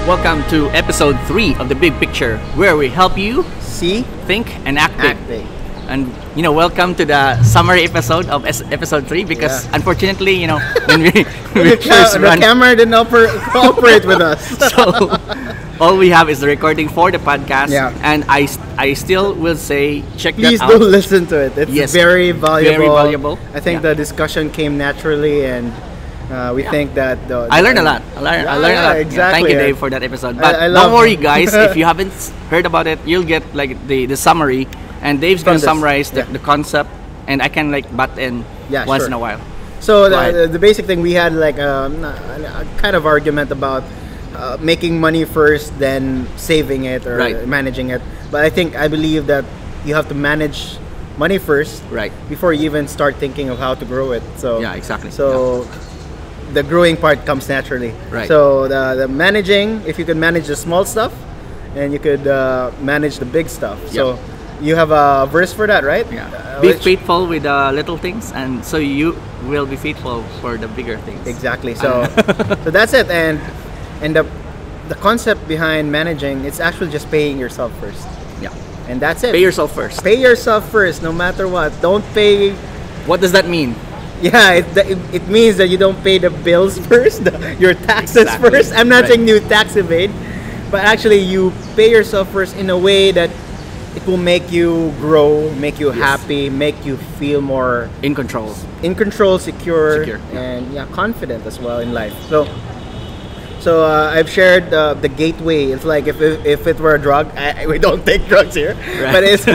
Welcome to episode 3 of The Big Picture, where we help you See, think and act big. acting. And welcome to the summary episode of episode 3 because unfortunately, when we first The run, camera didn't cooperate with us. so all we have is the recording for the podcast. Yeah. And I still will say check Please that do out. listen to it. It's Yes, very valuable. very valuable. I think Yeah. the discussion came naturally, and we think that I learned a lot. I learned a lot. Yeah, exactly. thank you, Dave, for that episode. But I don't love worry, guys. If you haven't heard about it, you'll get like the summary, and Dave's gonna From this. summarize Yeah. the concept, and I can like butt in once in a while. So Right. the basic thing, we had like a kind of argument about making money first, then saving it or Right. managing it. But I believe that you have to manage money first, Right. before you even start thinking of how to grow it. So Yeah, exactly. So the growing part comes naturally. Right. So the managing, if you could manage the small stuff, and you could manage the big stuff. So you have a verse for that, right? Yeah. Be Which- faithful with the little things, and so you will be faithful for the bigger things. Exactly. So so that's it. And the concept behind managing, it's actually just paying yourself first. Yeah. And that's it. Pay yourself first. Pay yourself first, no matter what. Don't pay. What does that mean? Yeah, it means that you don't pay the bills first, your taxes Exactly. first. I'm not Right. saying you tax evade, but actually you pay yourself first in a way that it will make you grow, make you Yes. happy, make you feel more In control. in control, secure, Secure, yeah. and confident as well in life. So I've shared the gateway. It's like if it were a drug, we don't take drugs here, Right. but it's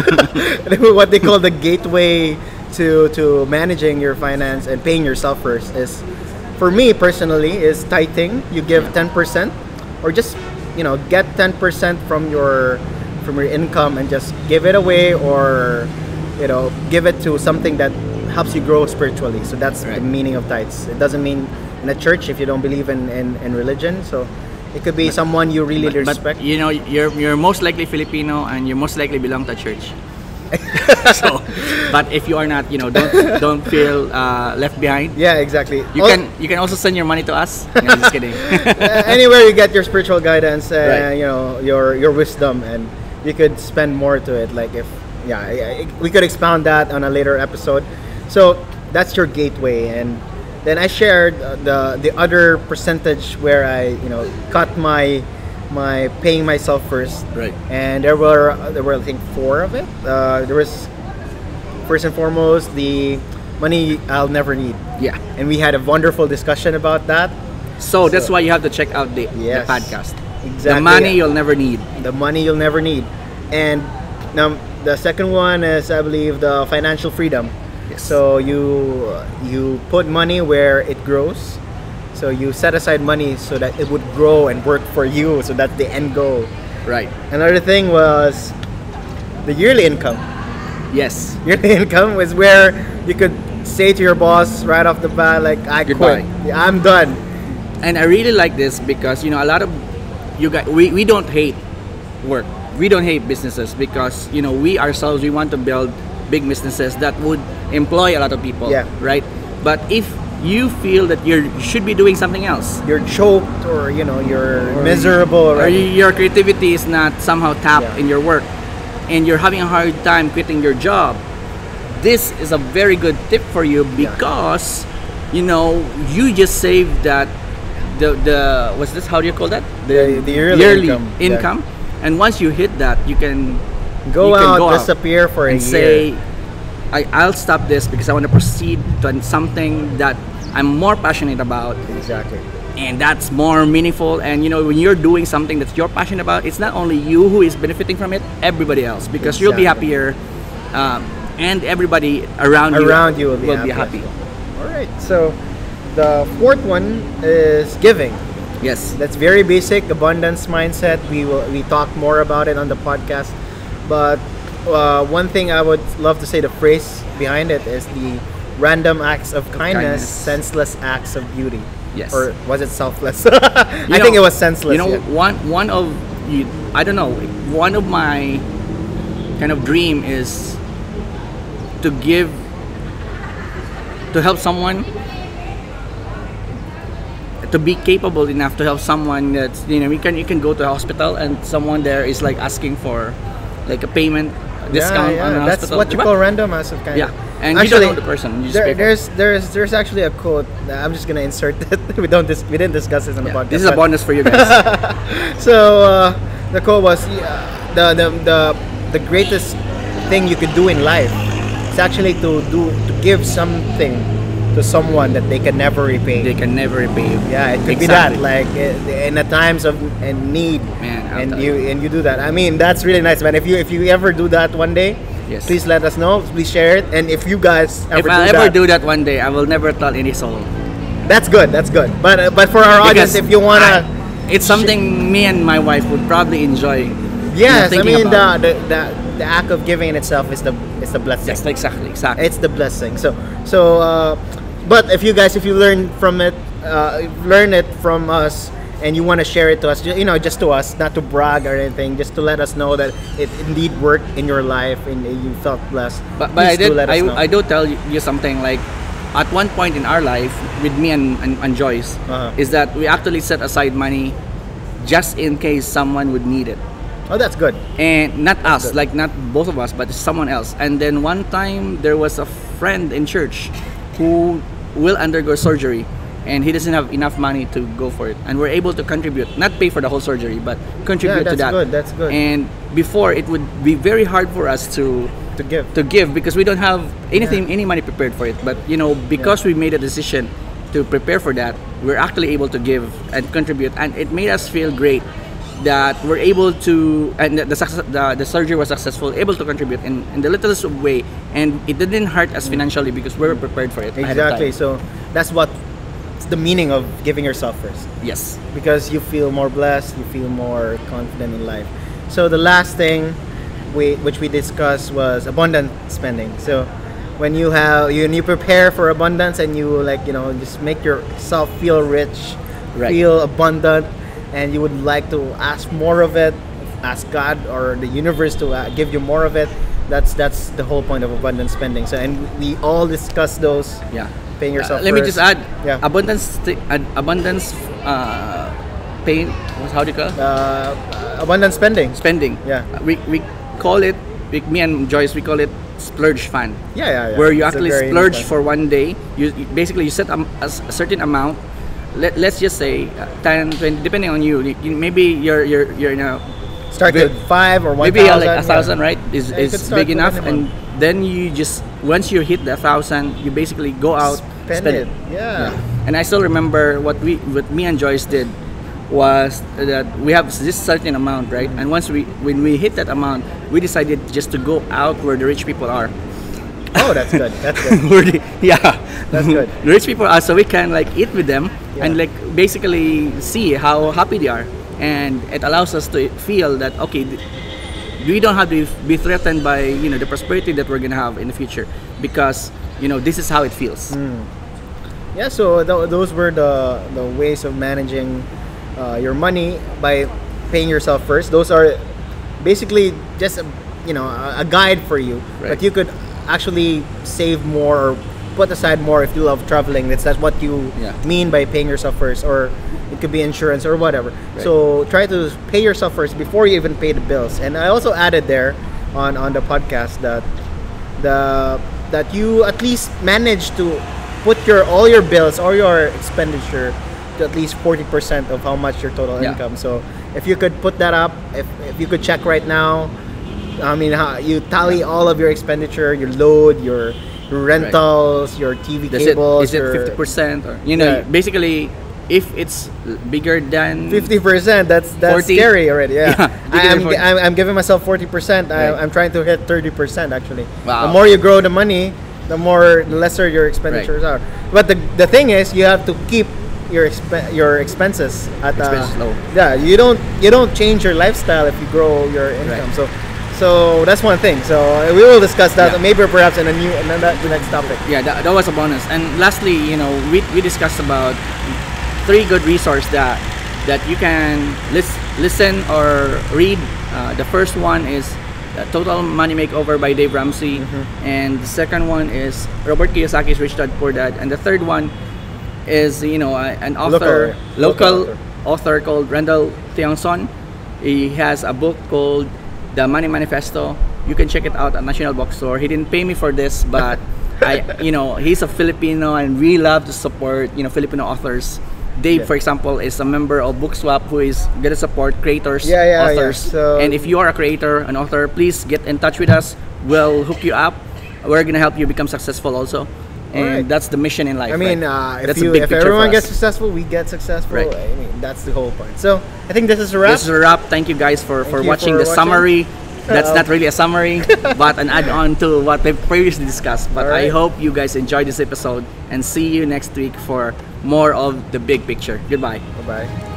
what they call the gateway to managing your finance and paying yourself first. Is, for me personally, is tithing. You give 10%, or just get 10% from your income and just give it away, or give it to something that helps you grow spiritually. So that's Right. the meaning of tithes. It doesn't mean in a church if you don't believe in religion. So it could be someone you really respect. But you're most likely Filipino, and you most likely belong to a church. So, but if you are not, don't feel left behind. Yeah, exactly. You can also send your money to us. No, just kidding. Anywhere you get your spiritual guidance, Right. your wisdom, and you could spend more to it. Like we could expound that on a later episode. So that's your gateway, and then I shared the other percentage where I cut my paying myself first. Right. And there were I think 4 of it. There was, first and foremost, the money I'll never need. Yeah. And we had a wonderful discussion about that. So that's why you have to check out the Yes. podcast. Exactly. The money you'll never need. The money you'll never need. And now the second one is, I believe, the financial freedom. Yes. So you put money where it grows. So you set aside money so that it would grow and work for you. So that's the end goal. Right. Another thing was the yearly income. Yes. Yearly income was where you could say to your boss right off the bat, like, I Goodbye. quit. Yeah, I'm done. And I really like this because a lot of you guys, we don't hate work. We don't hate businesses because we ourselves, we want to build big businesses that would employ a lot of people. Yeah. Right. But if you feel that you should be doing something else, You're choked, or you're miserable, or right? your creativity is not somehow tapped Yeah. in your work, and you're having a hard time quitting your job, this is a very good tip for you because you just saved that the what's this, how do you call that, The yearly income. And once you hit that, you can Go you can out, go disappear for a and year. say, I'll stop this because I want to proceed to something that I'm more passionate about, Exactly. and that's more meaningful. And when you're doing something that you're passionate about, it's not only you who is benefiting from it, everybody else, because you'll be Exactly. happier, and everybody around You will be happy. as well. All right. So the fourth one is giving. Yes. That's very basic abundance mindset. We talk more about it on the podcast, but one thing I would love to say, the phrase behind it is the random acts of kindness, senseless acts of beauty. Yes. Or was it selfless? I think it was senseless. One of you, I don't know, one of my kind of dream is to help someone to be capable enough to help someone that's, you can go to a hospital and someone there is like asking for like a payment discount on an That's hospital. what you call random asset kind Yeah, of. and Actually, you don't know the person. You just pay for it. there's actually a quote. I'm just gonna insert it. we didn't discuss this on the Yeah, podcast. this is a but- bonus for you guys. So the quote was the greatest thing you could do in life is actually to give something to someone that they can never repay. They can never repay you. Yeah, it could be Exactly. that, like in the times of need, Man, I'll and tell you do that. I mean, that's really nice, man. If you ever do that one day, Yes. please let us know. Please share it. And if you guys If ever I do ever that, do that one day, I will never tell any soul. that's good. That's good. But for our audience, if you wanna, it's something me and my wife would probably enjoy. yes, I thinking mean about. the act of giving in itself is the blessing. Yes, exactly. It's the blessing. But if you learn from it, learn it from us, and you want to share it to us, just to us, not to brag or anything, just to let us know that it indeed worked in your life and you felt blessed. But Please do let us know. I do tell you something like, at one point in our life with me and Joyce, is that we actually set aside money just in case someone would need it. Oh, that's good. And not us, good. like not both of us, but someone else. And then one time there was a friend in church who will undergo surgery, and he doesn't have enough money to go for it, and we're able to contribute, not pay for the whole surgery, but contribute to that. That's good. And before, it would be very hard for us to give. because we don't have any money prepared for it. But because we made a decision to prepare for that, we're actually able to give and contribute, and it made us feel great that we're able to, and the surgery was successful, able to contribute in the littlest way, and it didn't hurt us financially because we were prepared for it ahead of Exactly. time. So that's what the meaning of giving yourself first, Yes. because you feel more blessed, you feel more confident in life. So the last thing which we discussed was abundant spending. So when you prepare for abundance, and you just make yourself feel rich, Right. feel abundant, and you would like to ask more of it, ask God or the universe to give you more of it. That's the whole point of abundant spending. So, and we all discuss those. Yeah. Paying yourself Let me first. just add, Yeah. abundance paying, how do you call it? Abundant spending. Spending. Yeah. We call it, me and Joyce, we call it splurge fund. Yeah. Where you It's a actually very splurge unique for one day. You basically set a certain amount. Let's just say 10, 20, depending on you. Maybe you're in a one. Start with 5 or 1,000. maybe like 1,000, right? Is Yeah, you could start big with enough, anyone. and then you just, once you hit the 1,000, you basically go out, Spend it. Yeah. And I still remember what me and Joyce did was that we have this certain amount, right? And when we hit that amount, we decided just to go out where the rich people are. Oh, that's good. That's good. That's good. The rich people are, so we can like eat with them and Yeah. like basically see how happy they are, and it allows us to feel that okay, we don't have to be threatened by the prosperity that we're gonna have in the future, because this is how it feels. Yeah, so those were the ways of managing your money by paying yourself first. Those are basically just a guide for you, Right. but you could actually save more or put aside more if you love traveling. That's what you mean by paying yourself first, or it could be insurance or whatever. Right. So try to pay yourself first before you even pay the bills. And I also added there on the podcast that you at least manage to put all your bills or your expenditure to at least 40% of how much your total Yeah. income. So if you could put that up, if you could check right now, I mean, you tally all of your expenditure, your load, your rentals, your TV cables. Is it 50%, or basically if it's bigger than 50%? That's 40. scary already. Yeah, bigger than 40. I'm giving myself 40%. Right. I'm trying to hit 30% actually. Wow. The more you grow the money, the lesser your expenditures are. But the thing is, you have to keep your expenses at Expenses low. Yeah, you don't change your lifestyle if you grow your income. Right. So that's one thing. So we will discuss that Yeah. maybe perhaps in the next topic. Yeah, that was a bonus. And lastly, we discussed about 3 good resources that you can listen or read. The first one is Total Money Makeover by Dave Ramsey, and the second one is Robert Kiyosaki's Rich Dad Poor Dad, and the third one is, you know, an author, local author called Randall Tiangson. He has a book called The Money Manifesto. You can check it out at National Bookstore. He didn't pay me for this, but you know, he's a Filipino and we love to support, you know, Filipino authors. Dave, for example, is a member of BookSwap who is gonna support creators, authors. So, and if you are a creator, an author, please get in touch with us. We'll hook you up. We're gonna help you become successful also. And that's the mission in life. I mean, right? if everyone gets successful, we get successful. Right. I mean, that's the whole point. So I think this is a wrap. This is a wrap. Thank you guys for watching the summary. That's not really a summary, but an add-on to what we've previously discussed. But I hope you guys enjoyed this episode and see you next week for more of the big picture. Goodbye. Bye-bye.